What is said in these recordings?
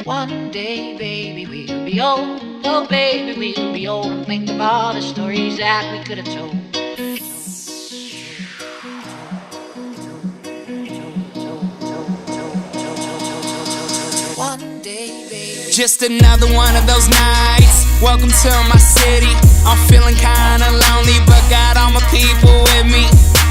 One day, baby, we'll be old. Oh, baby, we'll be old. And think of all the stories that we could have told. One day, baby. Just another one of those nights. Welcome to my city. I'm feeling kinda lonely, but got all my people with me.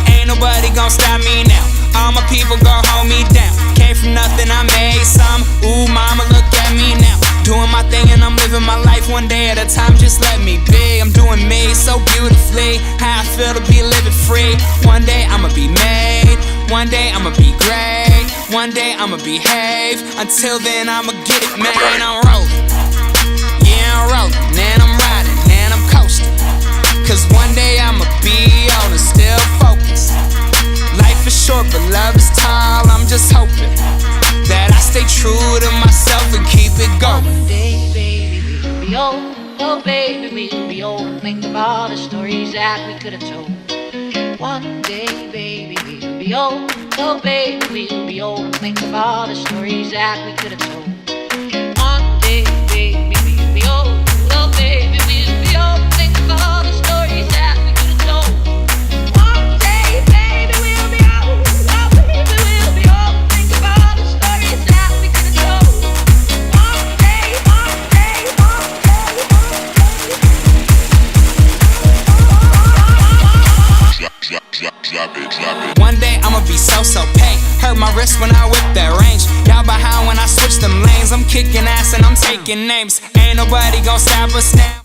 Ain't nobody gon' stop me now. All my people gon' hold me down. Came from nothing, I made some. Ooh, mama, look at me now. Doing my thing and I'm living my life one day at a time. Just let me be. I'm doing me so beautifully. How I feel to be living free. One day I'ma be made. One day I'ma be great. One day I'ma behave. Until then I'ma get it, man. I'm rolling. Yeah, I'm rolling. And I'm riding. And I'm coasting. Cause one day I'ma be on and still focused. Life is short but love is tall. I'm just hoping that I stay true to myself and keep it going. One day, baby, we'll be old. Oh, baby, we'll be old. Think of all the stories that we could have told. One day, baby, we'll be old. Oh, baby, we'll be old. Think of all the stories that we could have told. One day, baby, we'll be old. Oh, baby, we'll be old. Think of all the stories that we could have told. One day, baby, we'll be old. Oh, baby, we'll be old. Think of all the stories that we could have told. One day, one day, one day, One day I'ma be so paid. Hurt my wrist when I whip that range. Y'all behind when I switch them lanes. I'm kicking ass and I'm taking names. Ain't nobody gon' stop us now.